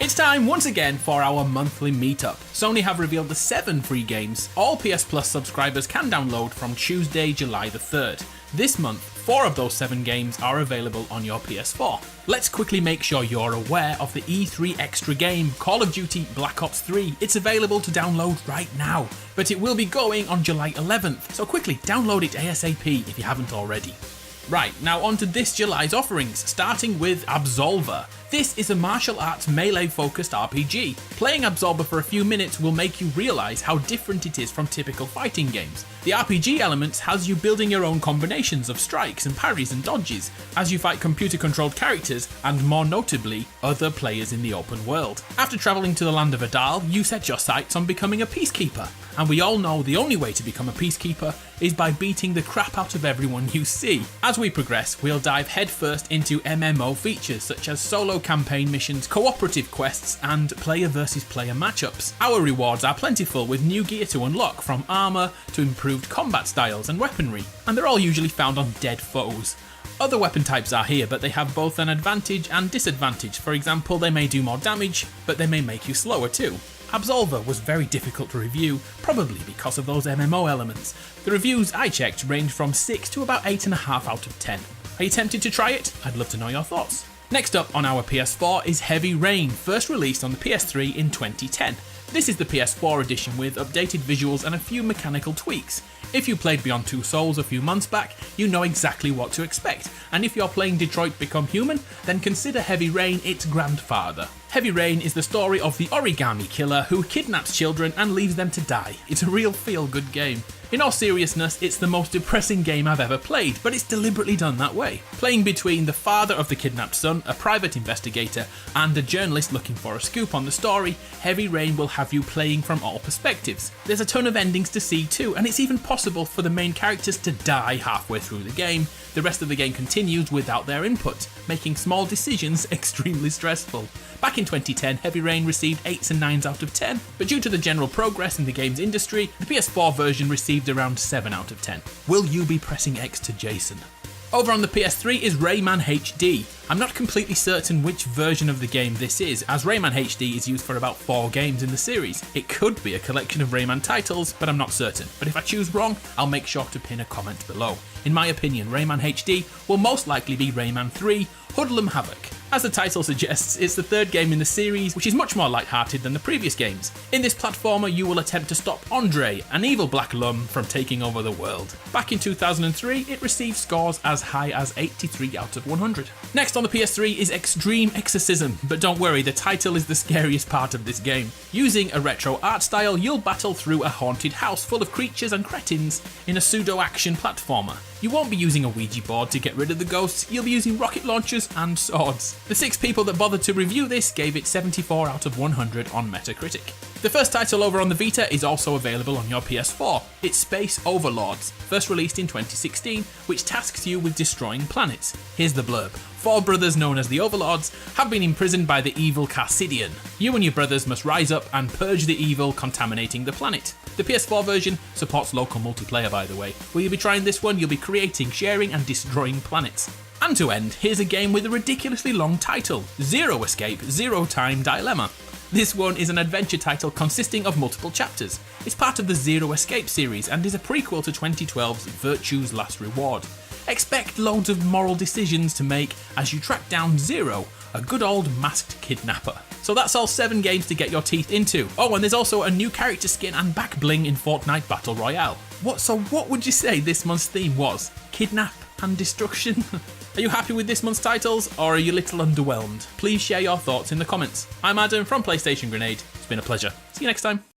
It's time once again for our monthly meetup. Sony have revealed the 7 free games all PS Plus subscribers can download from Tuesday, July the 3rd. This month, 4 of those 7 games are available on your PS4. Let's quickly make sure you're aware of the E3 extra game, Call of Duty Black Ops 3. It's available to download right now, but it will be going on July 11th, so quickly download it ASAP if you haven't already. Right, now on to this July's offerings, starting with Absolver. This is a martial arts melee-focused RPG. Playing Absolver for a few minutes will make you realise how different it is from typical fighting games. The RPG elements has you building your own combinations of strikes and parries and dodges, as you fight computer-controlled characters and, more notably, other players in the open world. After travelling to the land of Adal, you set your sights on becoming a peacekeeper. And we all know the only way to become a peacekeeper is by beating the crap out of everyone you see. As we progress, we'll dive headfirst into MMO features such as solo campaign missions, cooperative quests, and player versus player matchups. Our rewards are plentiful with new gear to unlock, from armour to improved combat styles and weaponry, and they're all usually found on dead foes. Other weapon types are here, but they have both an advantage and disadvantage. For example, they may do more damage, but they may make you slower too. Absolver was very difficult to review, probably because of those MMO elements. The reviews I checked range from 6 to about 8.5 out of 10. Are you tempted to try it? I'd love to know your thoughts. Next up on our PS4 is Heavy Rain, first released on the PS3 in 2010. This is the PS4 edition with updated visuals and a few mechanical tweaks. If you played Beyond Two Souls a few months back, you know exactly what to expect, and if you're playing Detroit Become Human, then consider Heavy Rain its grandfather. Heavy Rain is the story of the origami killer who kidnaps children and leaves them to die. It's a real feel-good game. In all seriousness, it's the most depressing game I've ever played, but it's deliberately done that way. Playing between the father of the kidnapped son, a private investigator, and a journalist looking for a scoop on the story, Heavy Rain will have you playing from all perspectives. There's a ton of endings to see too, and it's even possible for the main characters to die halfway through the game. The rest of the game continues without their input, making small decisions extremely stressful. Back in 2010, Heavy Rain received 8s and 9s out of 10, but due to the general progress in the game's industry, the PS4 version received around 7 out of 10. Will you be pressing X to Jason? Over on the PS3 is Rayman HD. I'm not completely certain which version of the game this is, as Rayman HD is used for about 4 games in the series. It could be a collection of Rayman titles, but I'm not certain. But if I choose wrong, I'll make sure to pin a comment below. In my opinion, Rayman HD will most likely be Rayman 3, Hoodlum Havoc. As the title suggests, it's the 3rd game in the series, which is much more light-hearted than the previous games. In this platformer, you will attempt to stop Andre, an evil black lum, from taking over the world. Back in 2003, it received scores as high as 83 out of 100. Next on the PS3 is Extreme Exorcism, but don't worry, the title is the scariest part of this game. Using a retro art style, you'll battle through a haunted house full of creatures and cretins in a pseudo-action platformer. You won't be using a Ouija board to get rid of the ghosts, you'll be using rocket launchers and swords. The 6 people that bothered to review this gave it 74 out of 100 on Metacritic. The first title over on the Vita is also available on your PS4. It's Space Overlords, first released in 2016, which tasks you with destroying planets. Here's the blurb. 4 brothers known as the Overlords have been imprisoned by the evil Carcidian. You and your brothers must rise up and purge the evil contaminating the planet. The PS4 version supports local multiplayer, by the way. Will you be trying this one? You'll be creating, sharing and destroying planets. And to end, here's a game with a ridiculously long title, Zero Escape, Zero Time Dilemma. This one is an adventure title consisting of multiple chapters. It's part of the Zero Escape series and is a prequel to 2012's Virtue's Last Reward. Expect loads of moral decisions to make as you track down Zero, a good old masked kidnapper. So that's all 7 games to get your teeth into. Oh, and there's also a new character skin and back bling in Fortnite Battle Royale. What would you say this month's theme was? Kidnap and destruction? Are you happy with this month's titles, or are you a little underwhelmed? Please share your thoughts in the comments. I'm Adam from PlayStation Grenade. It's been a pleasure. See you next time.